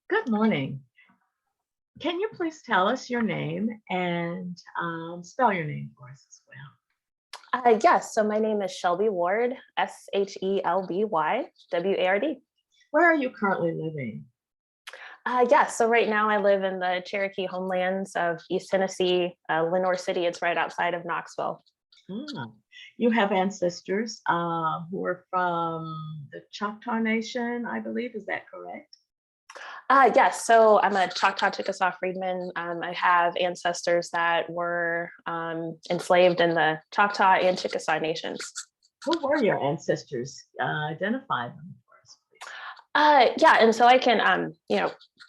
Good morning. Can you please tell us your name and spell your name for us as well? Yes, so my name is Shelby Ward, ShelbyWard. Where are you currently living? Yes, so right now I live in the Cherokee homelands of East Tennessee, Lenoir City. It's right outside of Knoxville. Ah, you have ancestors who are from the Choctaw Nation, I believe. Is that correct? Yes, so I'm a Choctaw Chickasaw Freedman. I have ancestors that were enslaved in the Choctaw and Chickasaw nations. Who were your ancestors? Identify them for us, please. Yeah, and so I can,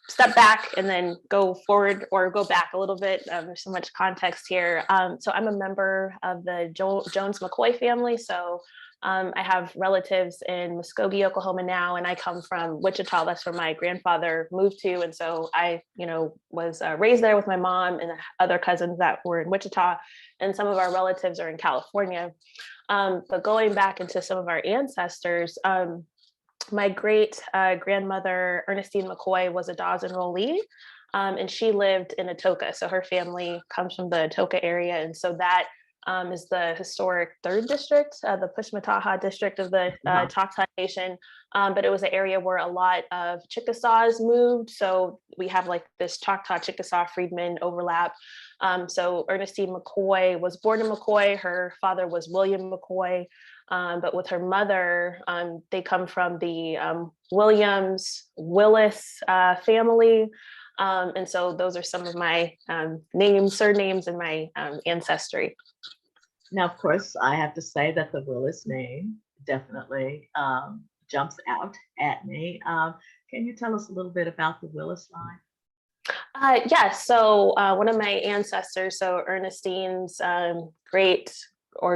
step back and then go forward or go back a little bit. There's so much context here. So I'm a member of the Jones McCoy family. So I have relatives in Muskogee, Oklahoma now, and I come from Wichita. That's where my grandfather moved to. And so I, was raised there with my mom and other cousins that were in Wichita, and some of our relatives are in California. But going back into some of our ancestors, my great grandmother, Ernestine McCoy, was a Dawes enrollee, and she lived in Atoka. So her family comes from the Atoka area. And so that is the historic 3rd district, the Pushmataha district of the Choctaw Nation. But it was an area where a lot of Chickasaws moved. So we have like this Choctaw Chickasaw Freedman overlap. So Ernestine McCoy was born in McCoy. Her father was William McCoy. But with her mother, they come from the Williams Willis family. And so those are some of my names, surnames, and my ancestry. Now, of course, I have to say that the Willis name definitely jumps out at me. Can you tell us a little bit about the Willis line? Yes, so one of my ancestors, so Ernestine's great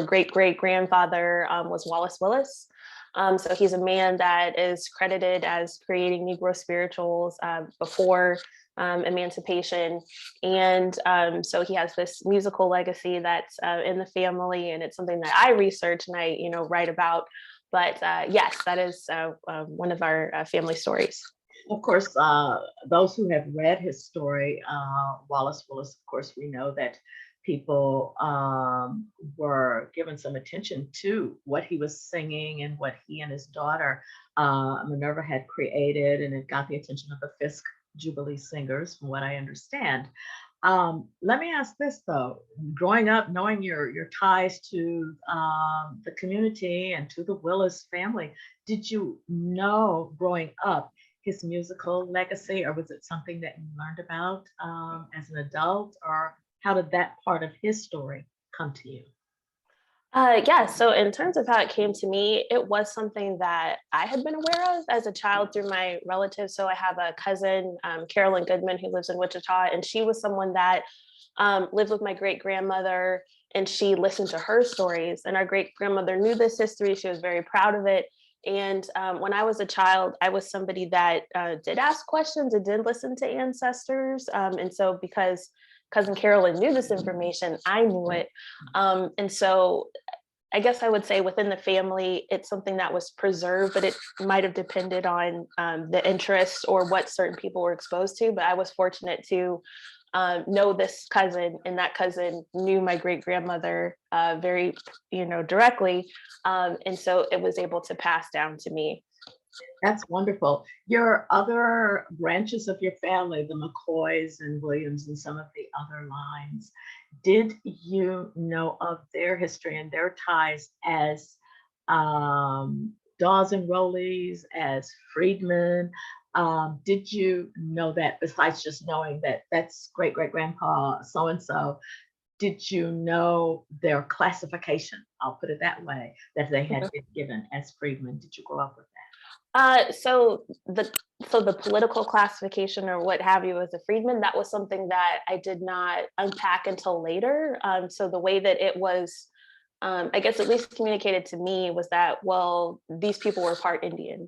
great grandfather was Wallace Willis. So he's a man that is credited as creating Negro spirituals before emancipation. And so he has this musical legacy that's in the family, and it's something that I research and I, write about. But yes, that is one of our family stories. Of course, those who have read his story, Wallace Willis, of course, we know that people were given some attention to what he was singing and what he and his daughter, Minerva, had created, and it got the attention of the Fisk Jubilee Singers, from what I understand. Let me ask this though: growing up, knowing your ties to the community and to the Willis family, did you know growing up his musical legacy, or was it something that you learned about as an adult, or how did that part of his story come to you? Yeah, so in terms of how it came to me, it was something that I had been aware of as a child through my relatives. So I have a cousin, Carolyn Goodman, who lives in Wichita, and she was someone that lived with my great grandmother, and she listened to her stories. And our great grandmother knew this history; she was very proud of it. And when I was a child, I was somebody that did ask questions and did listen to ancestors. And so because cousin Carolyn knew this information, I knew it. And so I guess I would say within the family, it's something that was preserved, but it might have depended on the interests or what certain people were exposed to. But I was fortunate to know this cousin, and that cousin knew my great grandmother very, directly. And so it was able to pass down to me. That's wonderful. Your other branches of your family, the McCoys and Williams and some of the other lines, did you know of their history and their ties as Dawes enrollees, as freedmen? Did you know that, besides just knowing that that's great great grandpa so and so? Did you know their classification? I'll put it that way, that they had been given as freedmen. Did you grow up with that? So the political classification or what have you as a freedman, that was something that I did not unpack until later. So the way that it was, I guess at least communicated to me, was that, well, these people were part Indian.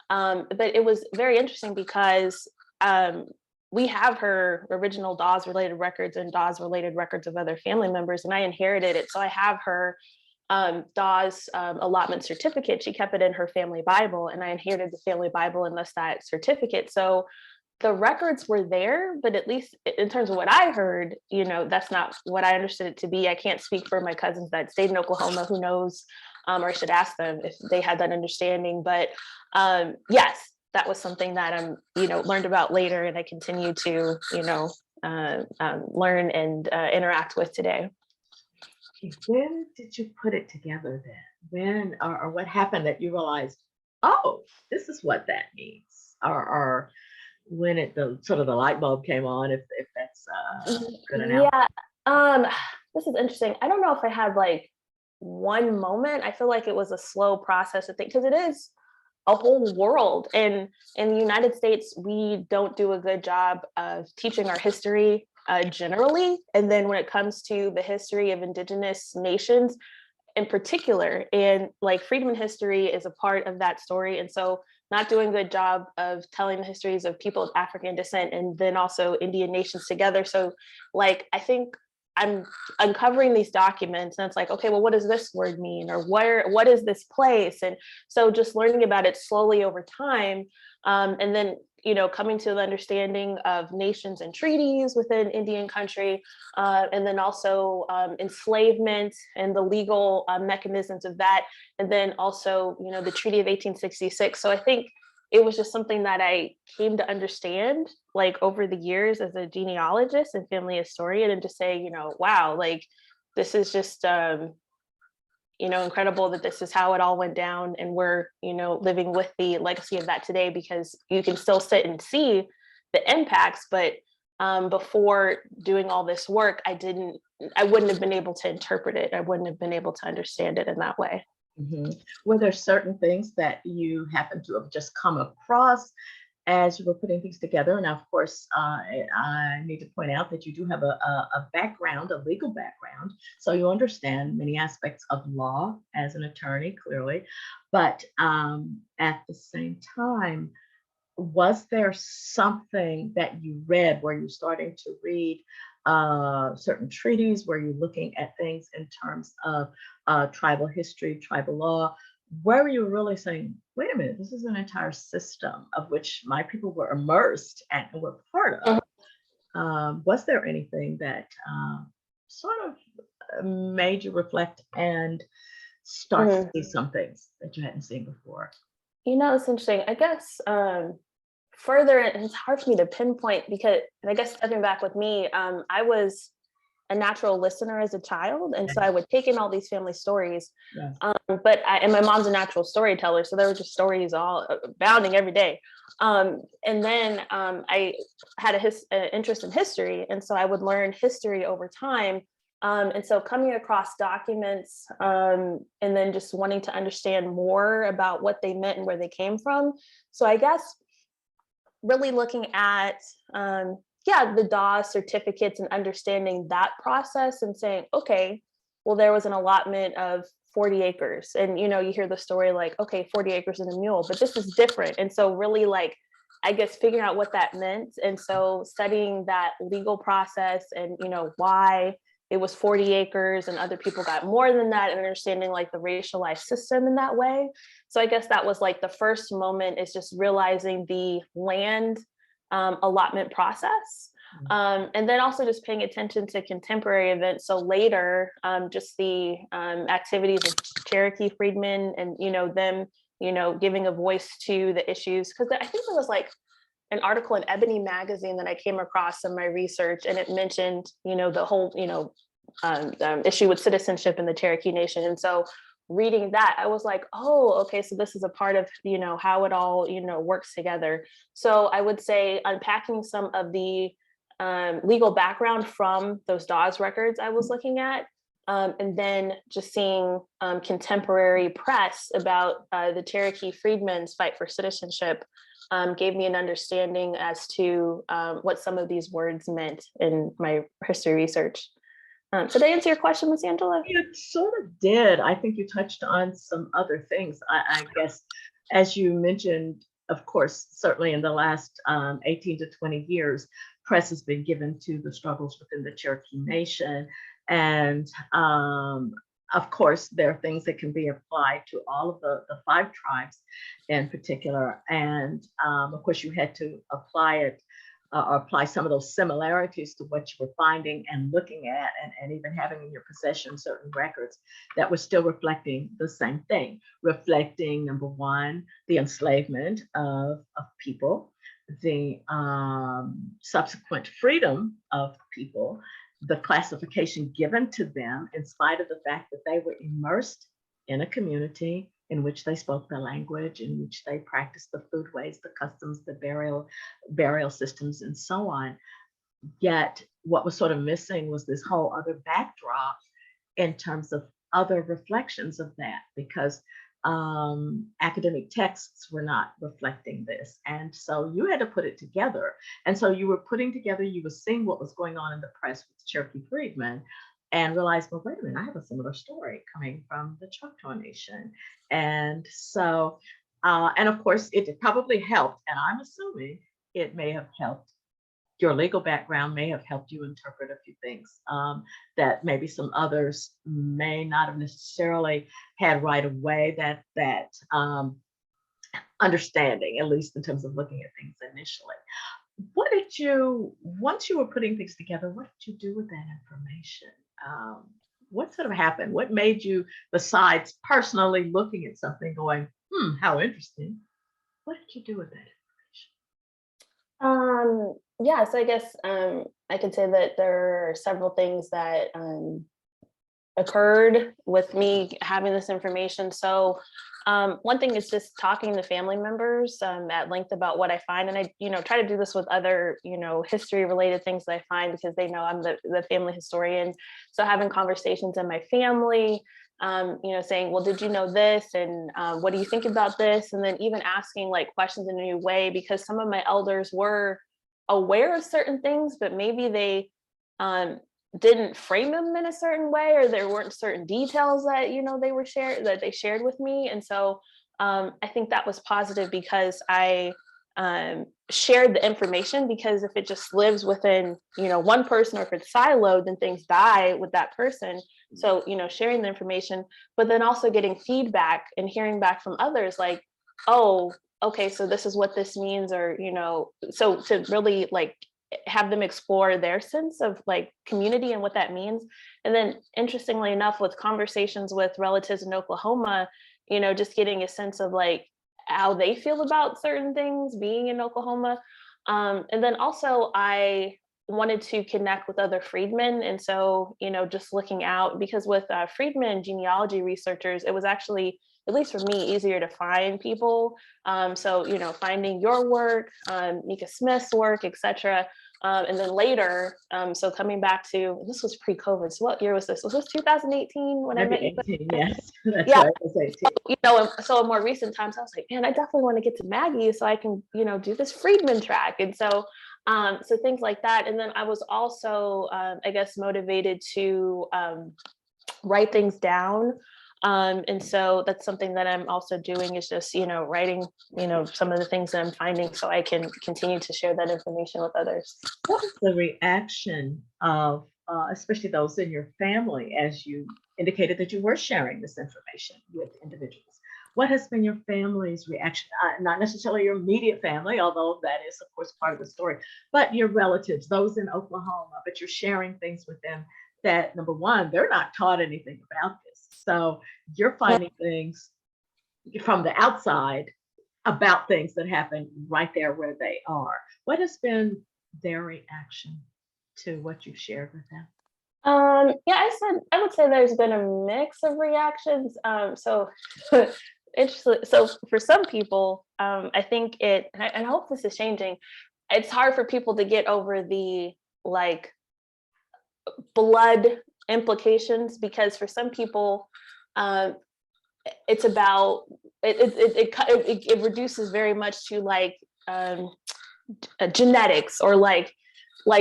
But it was very interesting because we have her original Dawes related records and Dawes related records of other family members, and I inherited it. So I have her Dawes allotment certificate. She kept it in her family Bible, and I inherited the family Bible and thus that certificate. So the records were there, but at least in terms of what I heard, that's not what I understood it to be. I can't speak for my cousins that stayed in Oklahoma, who knows, or I should ask them if they had that understanding. But yes, that was something that learned about later, and I continue to, learn and interact with today. When did you put it together then? When or what happened that you realized, oh, this is what that means? Or when the sort of the light bulb came on, if that's good enough. Yeah, this is interesting. I don't know if I had like one moment. I feel like it was a slow process to think, because it is a whole world. And in the United States, we don't do a good job of teaching our history generally. And then when it comes to the history of Indigenous nations in particular, and like Freedman history is a part of that story. And so not doing a good job of telling the histories of people of African descent and then also Indian nations together. So like, I think I'm uncovering these documents and it's like, okay, well, what does this word mean? Or what is this place? And so just learning about it slowly over time. And then, coming to the understanding of nations and treaties within Indian country, and then also enslavement and the legal mechanisms of that. And then also, the Treaty of 1866. So I think it was just something that I came to understand like over the years as a genealogist and family historian, and to say, wow, like this is just, incredible that this is how it all went down. And we're, living with the legacy of that today, because you can still sit and see the impacts. But before doing all this work, I wouldn't have been able to interpret it. I wouldn't have been able to understand it in that way. Mm-hmm. Were there certain things that you happen to have just come across as you were putting things together? Now, of course, I need to point out that you do have a background, a legal background, so you understand many aspects of law as an attorney, clearly. But at the same time, was there something that you read? Were you starting to read certain treaties? Were you looking at things in terms of tribal history, tribal law? Where were you really saying, wait a minute, this is an entire system of which my people were immersed and were part of? Was there anything that sort of made you reflect and start to see some things that you hadn't seen before? It's interesting. I guess further, and it's hard for me to pinpoint because, and I guess stepping back with me, I was a natural listener as a child. And so I would take in all these family stories, and my mom's a natural storyteller. So there were just stories all abounding every day. And then I had an interest in history. And so I would learn history over time. And so coming across documents and then just wanting to understand more about what they meant and where they came from. So I guess really looking at the DAWS certificates and understanding that process and saying, okay, well, there was an allotment of 40 acres. And, you hear the story like, okay, 40 acres and a mule, but this is different. And so really like, I guess, figuring out what that meant. And so studying that legal process and, why it was 40 acres and other people got more than that, and understanding like the racialized system in that way. So I guess that was like the first moment, is just realizing the land allotment process. And then also just paying attention to contemporary events. So later, just the activities of Cherokee Freedmen and, them, giving a voice to the issues. Because I think there was like an article in Ebony magazine that I came across in my research, and it mentioned, the whole, issue with citizenship in the Cherokee Nation. And so reading that, I was like, oh, okay, so this is a part of, how it all, works together. So I would say unpacking some of the legal background from those DAWS records I was looking at, and then just seeing contemporary press about the Cherokee Freedmen's fight for citizenship gave me an understanding as to what some of these words meant in my history research. So to answer your question, Ms. Angela? You sort of did. I think you touched on some other things. I guess, as you mentioned, of course, certainly in the last 18 to 20 years, press has been given to the struggles within the Cherokee Nation. And of course, there are things that can be applied to all of the five tribes in particular. And of course, you had to apply it or apply some of those similarities to what you were finding and looking at, and even having in your possession certain records that were still reflecting the same thing, reflecting, number one, the enslavement of people, the subsequent freedom of people, the classification given to them in spite of the fact that they were immersed in a community in which they spoke the language, in which they practiced the foodways, the customs, the burial systems, and so on. Yet what was sort of missing was this whole other backdrop in terms of other reflections of that, because academic texts were not reflecting this. And so you had to put it together. And so you were putting together, you were seeing what was going on in the press with Cherokee Freedmen and realized, well, wait a minute, I have a similar story coming from the Choctaw Nation. And so, and of course, it probably helped, and I'm assuming it may have helped. Your legal background may have helped you interpret a few things that maybe some others may not have necessarily had right away, that understanding, at least in terms of looking at things initially. What did you, once you were putting things together, what did you do with that information? What sort of happened? What made you, besides personally looking at something going, how interesting, what did you do with that information? Yeah, so I guess I could say that there are several things that occurred with me having this information. So one thing is just talking to family members at length about what I find. And I, try to do this with other, history related things that I find, because they know I'm the family historian. So having conversations in my family, saying, well, did you know this? And what do you think about this? And then even asking like questions in a new way, because some of my elders were aware of certain things, but maybe they didn't frame them in a certain way, or there weren't certain details that they shared with me. And so I think that was positive, because I shared the information, because if it just lives within one person, or if it's siloed, then things die with that person. So sharing the information, but then also getting feedback and hearing back from others like, oh, okay, so this is what this means, or so to really like have them explore their sense of like community and what that means. And then interestingly enough, with conversations with relatives in Oklahoma, just getting a sense of like how they feel about certain things being in Oklahoma. And then also I wanted to connect with other freedmen. And so, just looking out, because with freedmen genealogy researchers, it was actually, at least for me, easier to find people. So, finding your work, Nika Smith's work, etc. And then later, so coming back to, this was pre-COVID. So what year was this? Was this 2018 when I met you? 18, yes. That's yeah. Right, it was 18. So in more recent times, I was like, man, I definitely want to get to Maggie so I can, do this Freedman track. And so, so things like that. And then I was also, I guess, motivated to write things down. And so that's something that I'm also doing, is just, writing, some of the things that I'm finding, so I can continue to share that information with others. What was the reaction of, especially those in your family, as you indicated that you were sharing this information with individuals? What has been your family's reaction? Not necessarily your immediate family, although that is, of course, part of the story, but your relatives, those in Oklahoma, but you're sharing things with them that, number one, they're not taught anything about this. So you're finding things from the outside about things that happen right there where they are. What has been their reaction to what you've shared with them? Yeah, I would say there's been a mix of reactions. So interesting. So for some people, I think and I hope this is changing. It's hard for people to get over the like blood implications, because for some people, it's about it reduces very much to like genetics, or like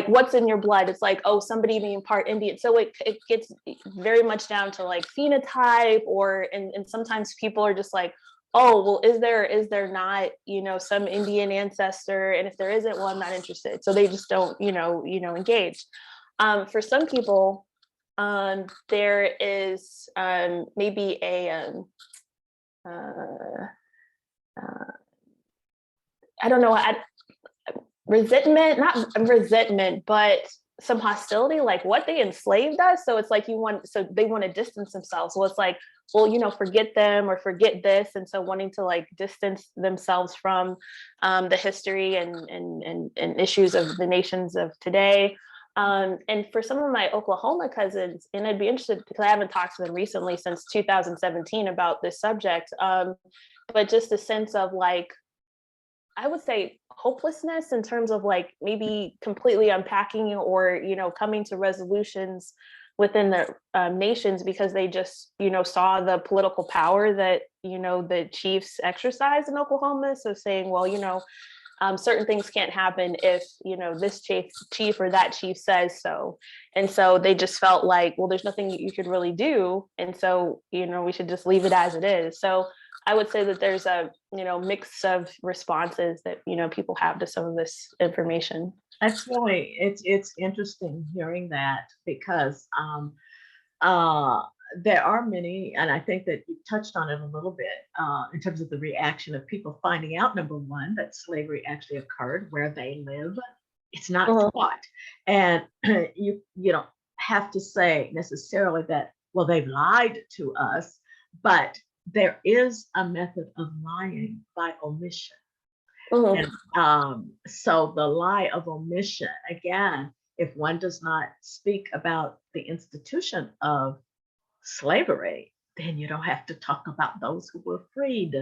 what's in your blood. It's like, oh, somebody being part Indian. So it gets very much down to like phenotype, or and sometimes people are just like, oh, well, is there not, some Indian ancestor? And if there isn't, well, I'm not interested. So they just don't, engage. For some people, There is maybe a I don't know, resentment, not resentment, but some hostility, like what they enslaved us. So it's like so they want to distance themselves. So it's like, well, forget them or forget this. And so wanting to like distance themselves from the history and issues of the nations of today. And for some of my Oklahoma cousins, and I'd be interested because I haven't talked to them recently since 2017 about this subject, but just a sense of like, I would say hopelessness in terms of like maybe completely unpacking or, coming to resolutions within the nations because they just, saw the political power that, the chiefs exercise in Oklahoma. So saying, well, certain things can't happen if, this chief or that chief says so. And so they just felt like, well, there's nothing you could really do. And so, we should just leave it as it is. So I would say that there's a, mix of responses that, people have to some of this information. That's really, it's interesting hearing that because there are many, and I think that you touched on it a little bit in terms of the reaction of people finding out, number one, that slavery actually occurred where they live. It's not taught. And you don't have to say necessarily that, well, they've lied to us, but there is a method of lying by omission. And so the lie of omission, again, if one does not speak about the institution of slavery, then you don't have to talk about those who were freed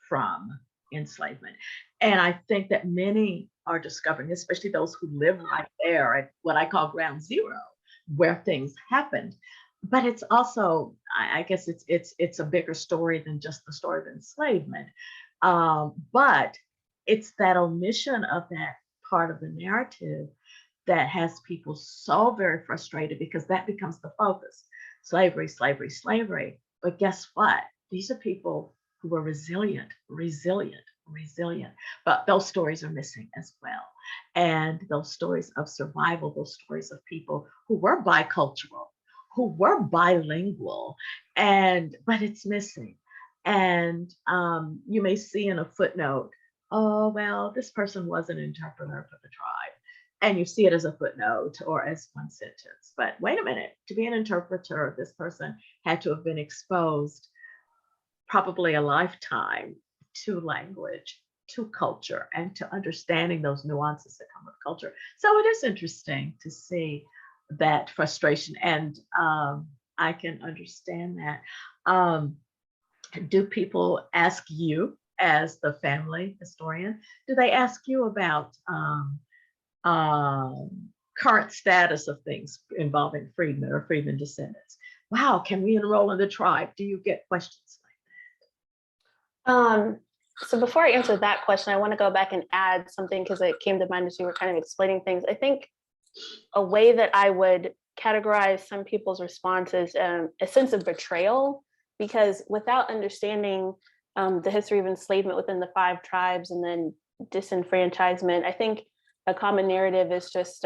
from enslavement. And I think that many are discovering, especially those who live right there at what I call ground zero, where things happened. But it's also, I guess it's a bigger story than just the story of enslavement. But it's that omission of that part of the narrative that has people so very frustrated because that becomes the focus. Slavery, slavery, slavery. But guess what? These are people who were resilient. But those stories are missing as well. And those stories of survival, those stories of people who were bicultural, who were bilingual, but it's missing. And you may see in a footnote, oh, well, this person was an interpreter for the tribe. And you see it as a footnote or as one sentence. But wait a minute, to be an interpreter, this person had to have been exposed probably a lifetime to language, to culture, and to understanding those nuances that come with culture. So it is interesting to see that frustration. And I can understand that. Do people ask you as the family historian, do they ask you about current status of things involving freedmen or freedmen descendants? Wow, can we enroll in the tribe? Do you get questions like that? So before I answer that question, I want to go back and add something because it came to mind as you were kind of explaining things. I think a way that I would categorize some people's responses, a sense of betrayal, because without understanding the history of enslavement within the 5 tribes and then disenfranchisement, I think a common narrative is just,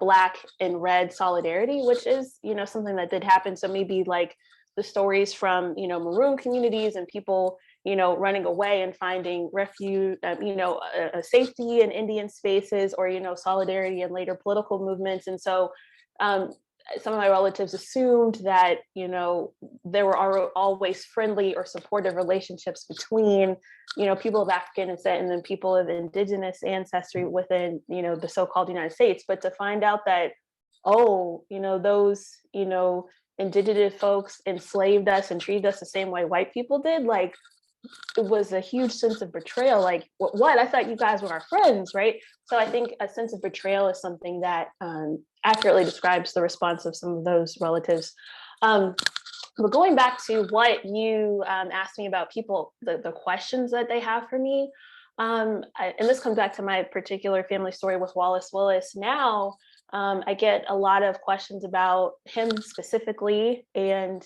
Black and red solidarity, which is, something that did happen. So maybe like the stories from, Maroon communities and people, running away and finding refuge, a safety in Indian spaces or, solidarity in later political movements. And so some of my relatives assumed that, there were always friendly or supportive relationships between, people of African descent and then people of indigenous ancestry within, the so-called United States. But to find out that, those, indigenous folks enslaved us and treated us the same way white people did, like, it was a huge sense of betrayal. Like, what? I thought you guys were our friends, right? So I think a sense of betrayal is something that accurately describes the response of some of those relatives. But going back to what you asked me about people, the questions that they have for me, and this comes back to my particular family story with Wallace Willis. Now, I get a lot of questions about him specifically and,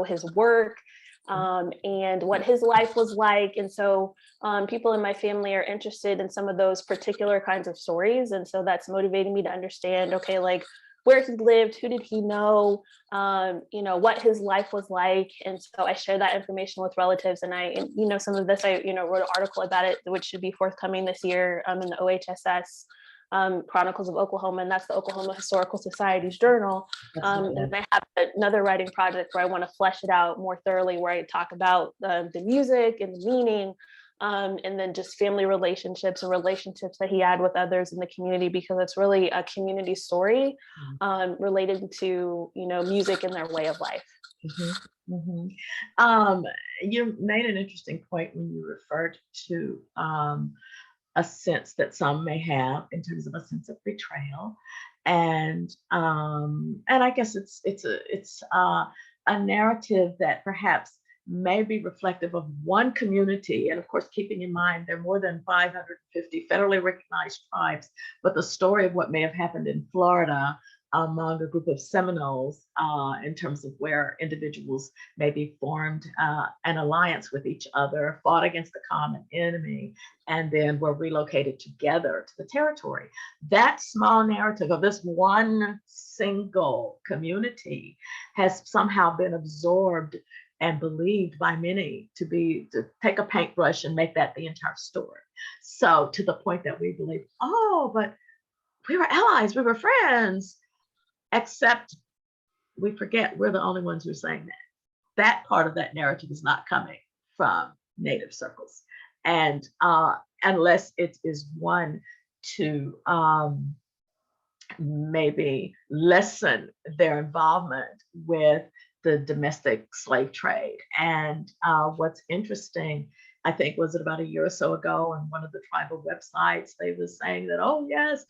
his work, and what his life was like. And so people in my family are interested in some of those particular kinds of stories. And so that's motivating me to understand, okay, like, where he lived, who did he know, what his life was like. And so I share that information with relatives. And some of this, I wrote an article about it, which should be forthcoming this year in the OHSS Chronicles of Oklahoma, and that's the Oklahoma Historical Society's journal. And I have another writing project where I want to flesh it out more thoroughly, where I talk about the music and the meaning, and then just family relationships and relationships that he had with others in the community, because it's really a community story related to music and their way of life. You made an interesting point when you referred to a sense that some may have in terms of a sense of betrayal, and I guess it's a narrative that perhaps may be reflective of one community, and of course keeping in mind there are more than 550 federally recognized tribes, but the story of what may have happened in Florida among a group of Seminoles in terms of where individuals maybe formed an alliance with each other, fought against the common enemy, and then were relocated together to the territory. That small narrative of this one single community has somehow been absorbed and believed by many to take a paintbrush and make that the entire story. So to the point that we believe, oh, but we were allies, we were friends, except we forget we're the only ones who are saying that. That part of that narrative is not coming from Native circles. And unless it is one to maybe lessen their involvement with the domestic slave trade. And what's interesting, I think, was it about a year or so ago on one of the tribal websites, they were saying that, oh yes,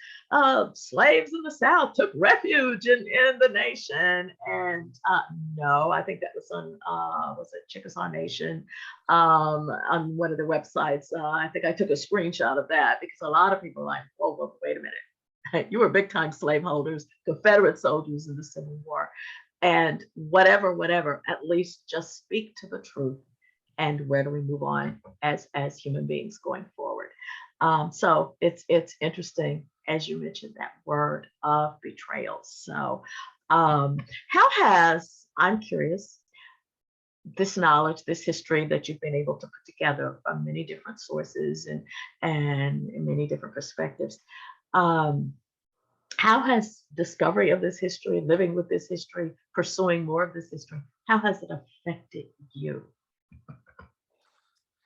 slaves in the South took refuge in the nation. And no, I think that was on, was it Chickasaw Nation on one of the websites. I think I took a screenshot of that because a lot of people are like, whoa, wait a minute. You were big time slaveholders, Confederate soldiers in the Civil War. And whatever, at least just speak to the truth. And where do we move on as human beings going forward? So it's interesting, as you mentioned, that word of betrayal. So how has, I'm curious, this knowledge, this history that you've been able to put together from many different sources and many different perspectives, how has discovery of this history, living with this history, pursuing more of this history, how has it affected you?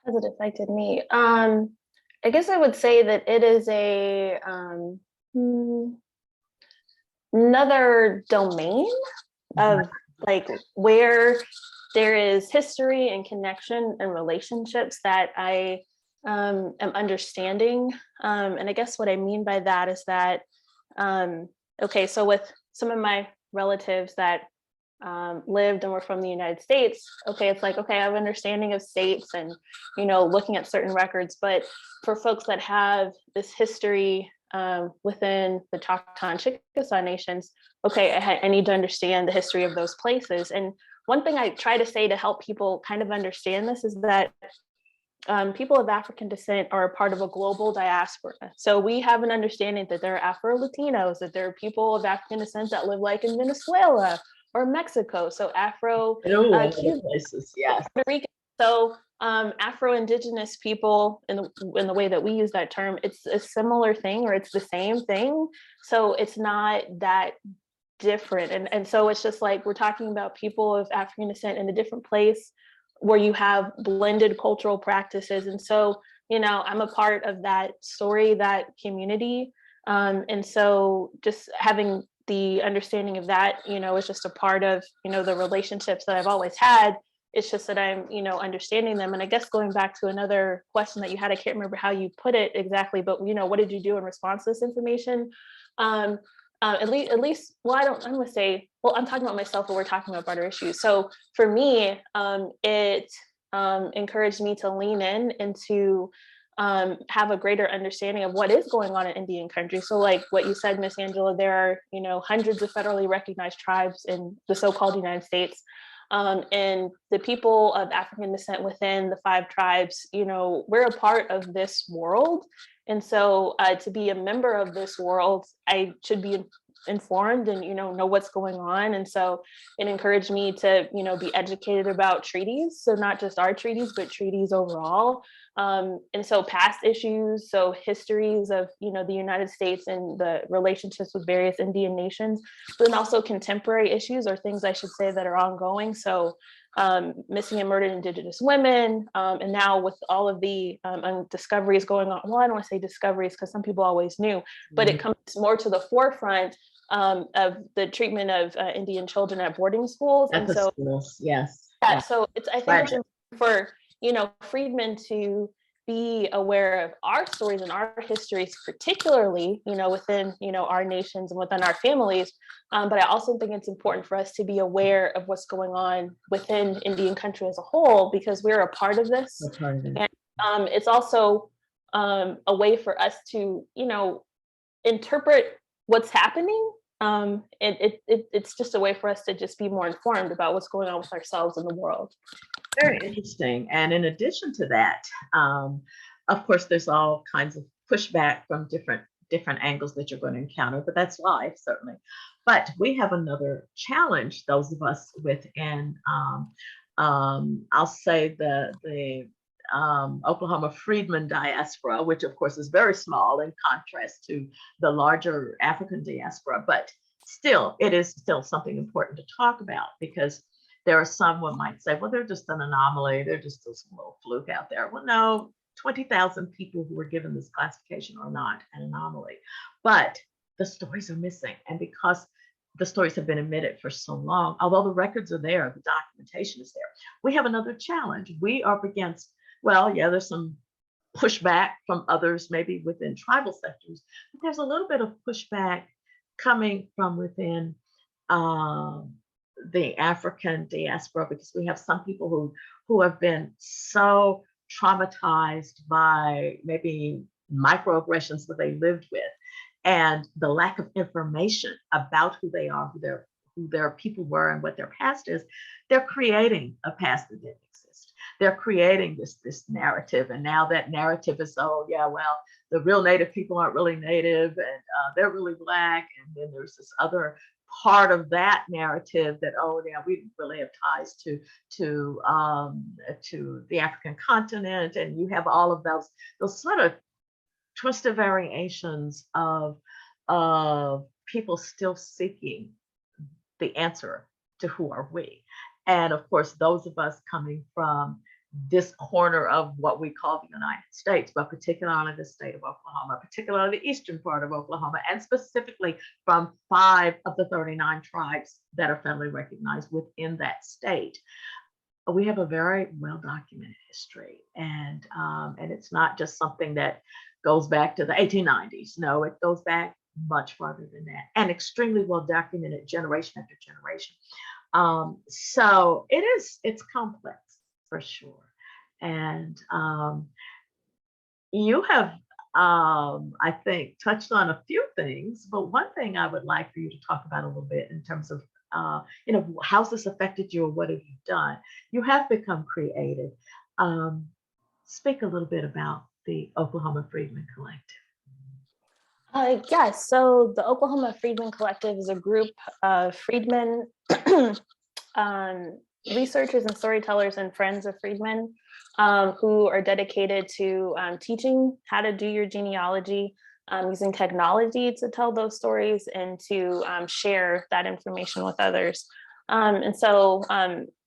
Has it affected me? I guess I would say that it is another domain of like where there is history and connection and relationships that I am understanding. And I guess what I mean by that is that, okay, so with some of my relatives that lived and were from the United States, okay, it's like, okay, I have an understanding of states and, looking at certain records, but for folks that have this history within the Choctaw and Chickasaw nations, okay, I need to understand the history of those places. And one thing I try to say to help people kind of understand this is that people of African descent are a part of a global diaspora. So we have an understanding that there are Afro-Latinos, that there are people of African descent that live like in Venezuela or Mexico. So Afro-Cuban places, yes. Puerto Rican. So Afro-Indigenous people, in the way that we use that term, it's a similar thing or it's the same thing. So it's not that different. And so it's just like we're talking about people of African descent in a different place where you have blended cultural practices. And so, I'm a part of that story, that community. And so just having the understanding of that, is just a part of, the relationships that I've always had. It's just that I'm, understanding them. And I guess going back to another question that you had, I can't remember how you put it exactly, but, what did you do in response to this information? At least, well, I'm gonna say, well, I'm talking about myself, but we're talking about broader issues. So for me, it encouraged me to lean in and to have a greater understanding of what is going on in Indian country. So like what you said, Miss Angela, there are, hundreds of federally recognized tribes in the so-called United States. And the people of African descent within the 5 tribes, we're a part of this world. And so to be a member of this world, I should be informed and, know what's going on. And so it encouraged me to, be educated about treaties. So not just our treaties, but treaties overall. And so past issues, so histories of, the United States and the relationships with various Indian nations, but then also contemporary issues, or things I should say that are ongoing. So missing and murdered Indigenous women, and now with all of the discoveries going on. Well, I don't want to say discoveries because some people always knew, but it comes more to the forefront of the treatment of Indian children at boarding schools. At And the so, schools, yes. yeah, so I think it's Tragic. important for freedmen to be aware of our stories and our histories, particularly within our nations and within our families. But I also think it's important for us to be aware of what's going on within Indian country as a whole, because we're a part of this. And it's also a way for us to interpret what's happening. It's just a way for us to just be more informed about what's going on with ourselves in the world. Very interesting. And in addition to that, of course, there's all kinds of pushback from different angles that you're going to encounter, but that's life, certainly. But we have another challenge, those of us within, I'll say the Oklahoma Freedmen diaspora, which of course is very small in contrast to the larger African diaspora, but still, it is still something important to talk about, because there are some one might say, well, they're just an anomaly. They're just a little fluke out there. Well, no, 20,000 people who were given this classification are not an anomaly, but the stories are missing. And because the stories have been omitted for so long, although the records are there, the documentation is there, we have another challenge. We are up against, well, yeah, there's some pushback from others, maybe within tribal sectors, but there's a little bit of pushback coming from within the African diaspora, because we have some people who have been so traumatized by maybe microaggressions that they lived with, and the lack of information about who they are, who their people were, and what their past is. They're creating a past that didn't exist. They're creating this narrative, and now that narrative is, oh yeah, well, the real Native people aren't really Native, and they're really Black, and then there's this other part of that narrative that, oh yeah, we really have ties to the African continent, and you have all of those sort of twisted variations of people still seeking the answer to who are we. And of course, those of us coming from this corner of what we call the United States, but particularly the state of Oklahoma, particularly the eastern part of Oklahoma, and specifically from 5 of the 39 tribes that are federally recognized within that state. We have a very well-documented history, and it's not just something that goes back to the 1890s. No, it goes back much farther than that, and extremely well-documented generation after generation. So it's complex, for sure. And you have, I think, touched on a few things, but one thing I would like for you to talk about a little bit in terms of, how's this affected you, or what have you done? You have become creative. Speak a little bit about the Oklahoma Freedmen Collective. Yes, so the Oklahoma Freedmen Collective is a group of freedmen, researchers and storytellers and friends of freedmen, who are dedicated to teaching how to do your genealogy, using technology to tell those stories and to share that information with others. And so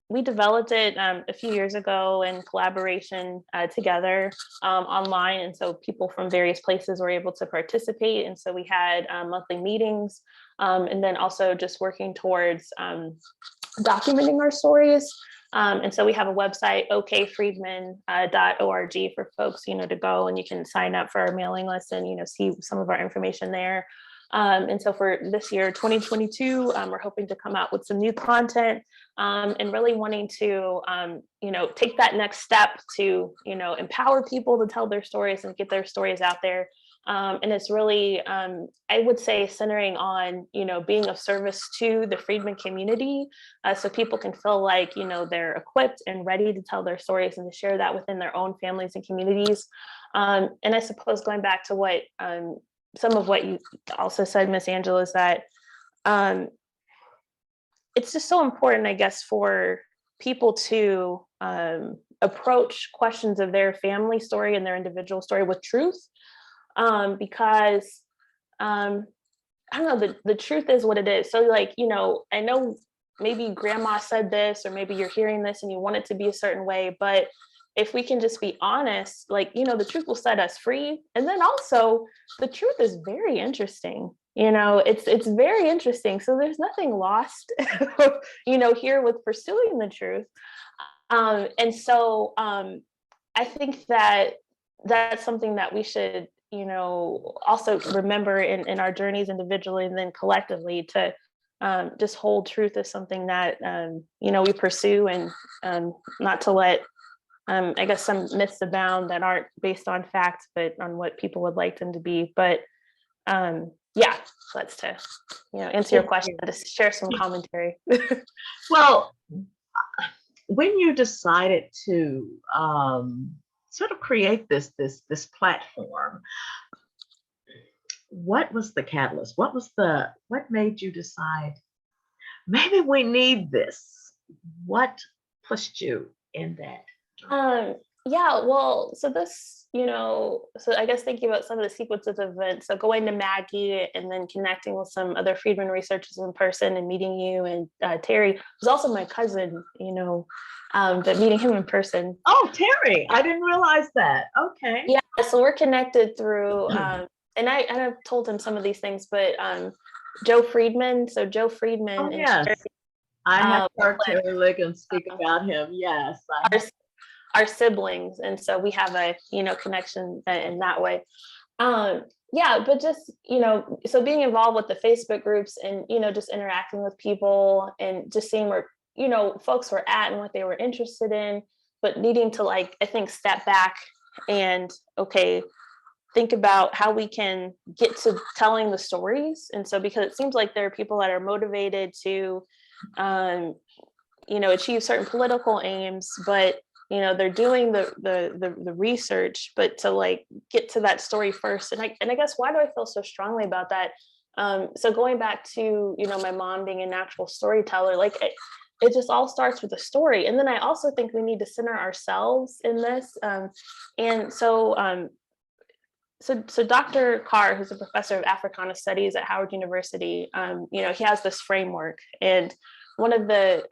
we developed it a few years ago in collaboration together online. And so people from various places were able to participate. And so we had monthly meetings, and then also just working towards documenting our stories. And so we have a website, okfreedmen.org, for folks, to go, and you can sign up for our mailing list and, see some of our information there. And so for this year, 2022, we're hoping to come out with some new content, and really wanting to, take that next step to, empower people to tell their stories and get their stories out there. And it's really, I would say, centering on, being of service to the Freedmen community, so people can feel like, they're equipped and ready to tell their stories and to share that within their own families and communities. And I suppose going back to what some of what you also said, Miss Angela, is that it's just so important, I guess, for people to approach questions of their family story and their individual story with truth, because I don't know, the truth is what it is. So like, I know maybe grandma said this, or maybe you're hearing this and you want it to be a certain way, but if we can just be honest, like, the truth will set us free. And then also the truth is very interesting. It's very interesting. So there's nothing lost, here with pursuing the truth. And so I think that that's something that we should, also remember in our journeys individually and then collectively, to just hold truth as something that, we pursue, and not to let, I guess, some myths abound that aren't based on facts, but on what people would like them to be. But yeah, so that's to, answer your question, to share some commentary. Well, when you decided to sort of create this platform, what was the catalyst? What made you decide maybe we need this? What pushed you in that? Yeah, well, so this, so I guess thinking about some of the sequences of events, so going to Maggie and then connecting with some other Freedmen researchers in person and meeting you, and Terry was also my cousin, but meeting him in person. Oh, Terry, I didn't realize that. Okay. Yeah, so we're connected through, and I've told him some of these things, but Joe Freedman. So Joe Freedman. Oh, yes. I have heard Terry Ligon speak about him. Yes. Our siblings. And so we have a, connection in that way. Yeah, but just, so being involved with the Facebook groups and, just interacting with people and just seeing where, folks were at and what they were interested in, but needing to, like, I think, step back and, okay, think about how we can get to telling the stories. And so, because it seems like there are people that are motivated to, achieve certain political aims, but they're doing the research, but to, like, get to that story first. And I guess, why do I feel so strongly about that? So going back to, my mom being a natural storyteller, like, it just all starts with a story. And then I also think we need to center ourselves in this. And so, so Dr. Carr, who's a professor of Africana Studies at Howard University, he has this framework, and one of the,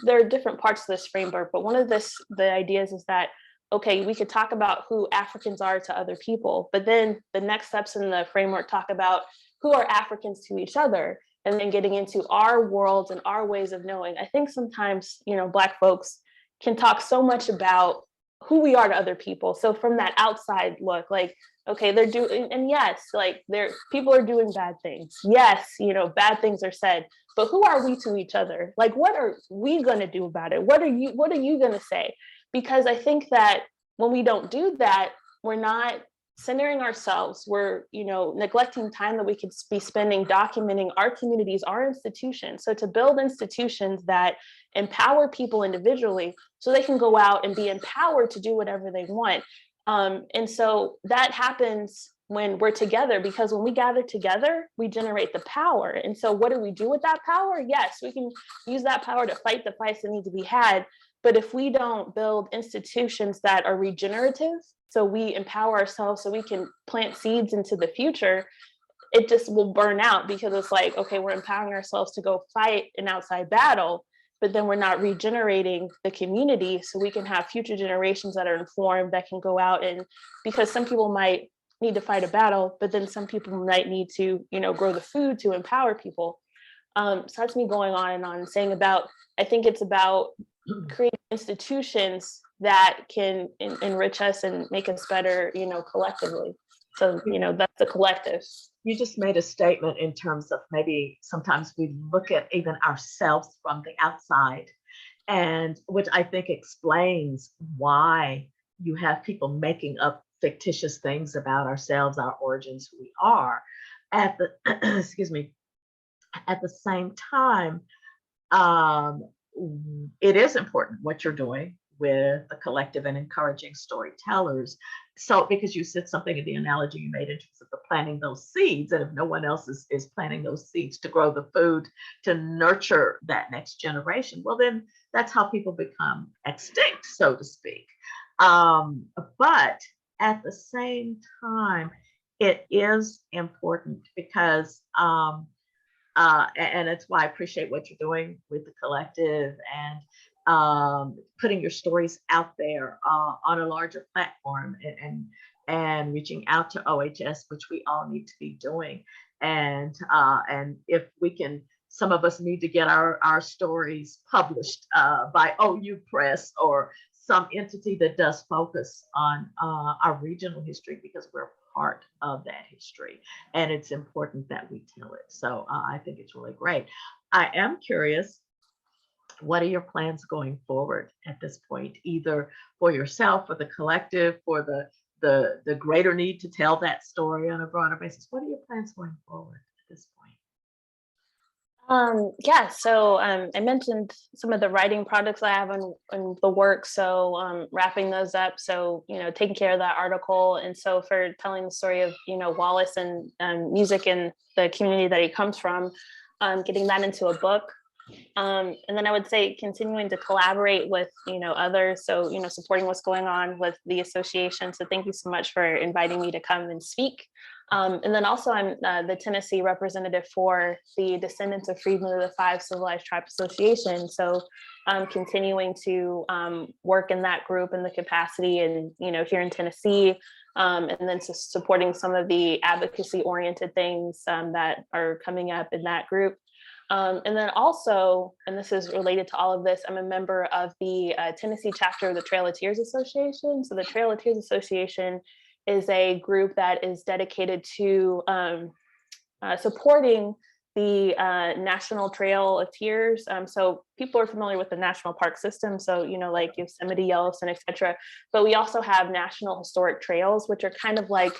there are different parts of this framework, but one of the ideas is that, okay, we could talk about who Africans are to other people, but then the next steps in the framework talk about who are Africans to each other, and then getting into our worlds and our ways of knowing. I think sometimes, Black folks can talk so much about who we are to other people. So from that outside look, like, okay, they're doing, and yes, like, people are doing bad things. Yes, bad things are said, but who are we to each other? Like, what are we going to do about it? What are you going to say? Because I think that when we don't do that, we're not centering ourselves. We're, neglecting time that we could be spending documenting our communities, our institutions. So to build institutions that empower people individually so they can go out and be empowered to do whatever they want. And so that happens when we're together, because when we gather together, we generate the power. And so what do we do with that power? Yes, we can use that power to fight the fights that need to be had. But if we don't build institutions that are regenerative, so we empower ourselves so we can plant seeds into the future, it just will burn out, because it's like, okay, we're empowering ourselves to go fight an outside battle, but then we're not regenerating the community so we can have future generations that are informed, that can go out, and because some people might need to fight a battle, but then some people might need to, grow the food to empower people. So that's me going on and on, saying about, I think it's about creating institutions that can enrich us and make us better, collectively. So, that's the collective. You just made a statement in terms of maybe sometimes we look at even ourselves from the outside, and which I think explains why you have people making up fictitious things about ourselves, our origins, who we are. At the excuse me, at the same time, it is important what you're doing with the collective and encouraging storytellers, So because you said something in the analogy you made in terms of the planting those seeds, and if no one else is planting those seeds to grow the food to nurture that next generation, well, then that's how people become extinct, so to speak. But at the same time, it is important because and it's why I appreciate what you're doing with the collective and putting your stories out there on a larger platform and reaching out to OHS, which we all need to be doing. And if we can, some of us need to get our stories published by OU Press or some entity that does focus on our regional history, because we're part of that history and it's important that we tell it. So I think it's really great. I am curious, what are your plans going forward at this point, either for yourself, for the collective, for the greater need to tell that story on a broader basis? What are your plans going forward at this point? Yeah, so I mentioned some of the writing projects I have in the work, so wrapping those up, so taking care of that article, and so for telling the story of Wallace and music and the community that he comes from, getting that into a book, and then I would say continuing to collaborate with others, so supporting what's going on with the association. So thank you so much for inviting me to come and speak. And then also I'm the Tennessee representative for the Descendants of Freedmen of the Five Civilized Tribes Association. So I'm continuing to work in that group in the capacity and, here in Tennessee, and then supporting some of the advocacy oriented things that are coming up in that group. And then also, and this is related to all of this, I'm a member of the Tennessee chapter of the Trail of Tears Association. So the Trail of Tears Association is a group that is dedicated to supporting the National Trail of Tears. So people are familiar with the national park system, so like Yosemite, Yellowstone, etc. But we also have national historic trails, which are kind of like,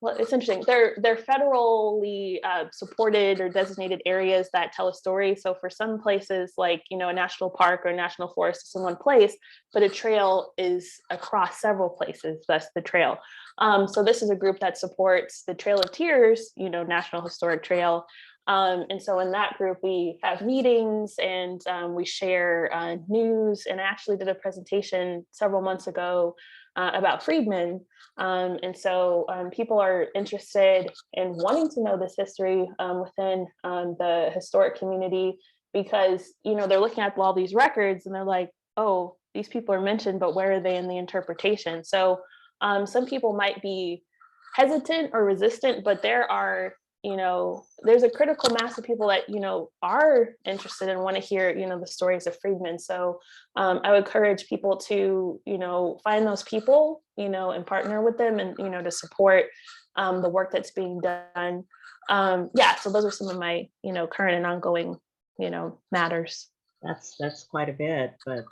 well, it's interesting. They're federally supported or designated areas that tell a story. So for some places, like a national park or a national forest is in one place, but a trail is across several places. That's the trail. So this is a group that supports the Trail of Tears, National Historic Trail. And so in that group, we have meetings and we share news, and I actually did a presentation several months ago about freedmen. And so people are interested in wanting to know this history within the historic community, because, they're looking at all these records and they're like, oh, these people are mentioned, but where are they in the interpretation? So some people might be hesitant or resistant, but there are, there's a critical mass of people that, are interested and want to hear, the stories of freedmen. So I would encourage people to, find those people, and partner with them and, to support the work that's being done. Yeah, so those are some of my, current and ongoing, matters. That's quite a bit, but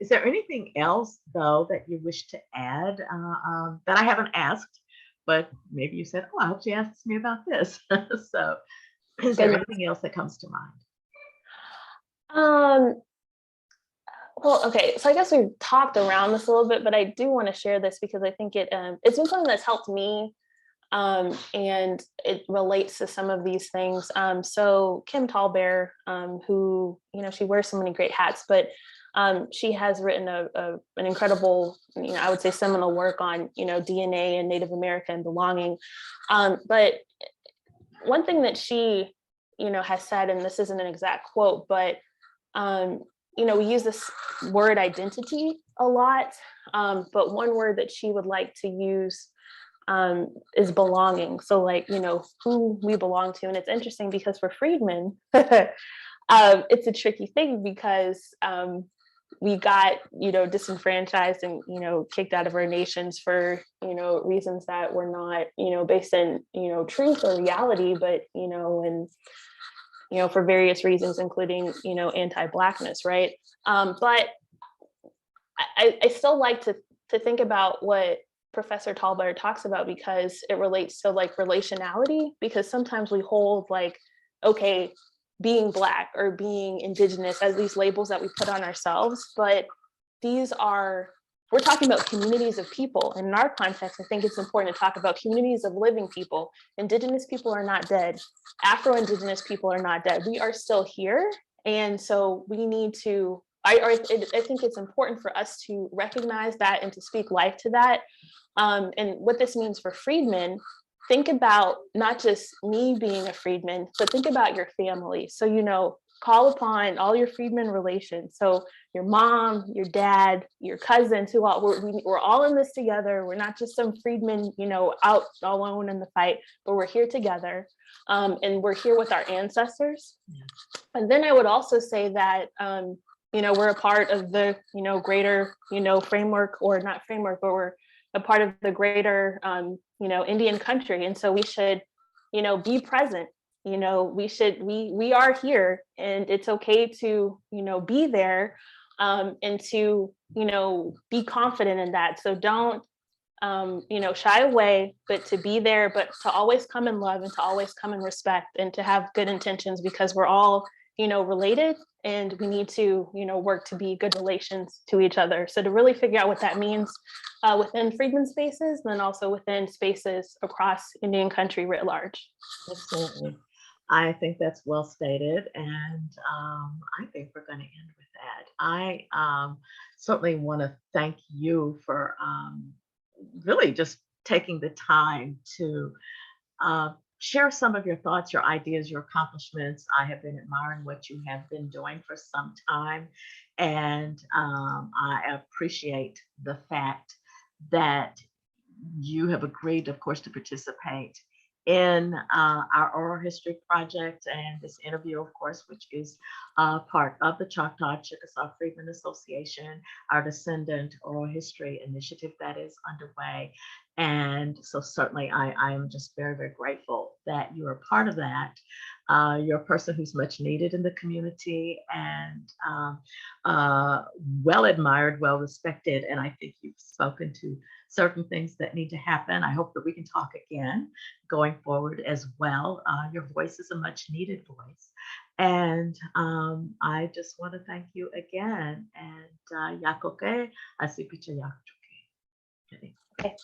is there anything else though that you wish to add that I haven't asked, but maybe you said, oh, I hope she asks me about this. So is there anything else that comes to mind? Well, okay, so I guess we've talked around this a little bit, but I do want to share this because I think it's been something that's helped me, and it relates to some of these things. So Kim Tallbear, who, she wears so many great hats, but she has written an incredible, I would say seminal work on, DNA and Native American belonging. But one thing that she, has said, and this isn't an exact quote, but, we use this word identity a lot, but one word that she would like to use is belonging. So like, who we belong to. And it's interesting because for freedmen, it's a tricky thing because we got, disenfranchised and, kicked out of our nations for, reasons that were not, based in, truth or reality, but, and, for various reasons, including, anti-Blackness, right? But I still like to think about what Professor Tallbear talks about, because it relates to like relationality, because sometimes we hold like, okay, being Black or being Indigenous as these labels that we put on ourselves, but these are we're talking about communities of people. And in our context, I think it's important to talk about communities of living people. Indigenous people are not dead. Afro-Indigenous people are not dead. We are still here. And so we need to, I think it's important for us to recognize that and to speak life to that. And what this means for freedmen, think about not just me being a freedman, but think about your family. So, you know, call upon all your freedmen relations. So your mom, your dad, your cousins, who all we're all in this together. We're not just some freedmen, you know, out alone in the fight, but we're here together, and we're here with our ancestors. Yeah. And then I would also say that, you know, we're a part of the, you know, greater, you know, framework, or not framework, but we're a part of the greater, you know, Indian country, and so we should, you know, be present. You know, we are here, and it's okay to, you know, be there, and to, you know, be confident in that. So don't, you know, shy away, but to be there, but to always come in love, and to always come in respect, and to have good intentions, because we're all, you know, related, and we need to, you know, work to be good relations to each other. So to really figure out what that means within freedmen spaces, and then also within spaces across Indian country writ large. Absolutely. I think that's well stated, and I think we're going to end with that. I certainly want to thank you for really just taking the time to share some of your thoughts, your ideas, your accomplishments. I have been admiring what you have been doing for some time, and I appreciate the fact that you have agreed, of course, to participate in our oral history project and this interview, of course, which is part of the Choctaw and Chickasaw Freedmen Association, our Descendant Oral History Initiative that is underway. And so certainly I am just very, very grateful that you're a part of that. You're a person who's much needed in the community, and well admired, well respected. And I think you've spoken to certain things that need to happen. I hope that we can talk again going forward as well. Your voice is a much needed voice. And I just want to thank you again. And Yakoke, Asipicha Yakoke. Okay.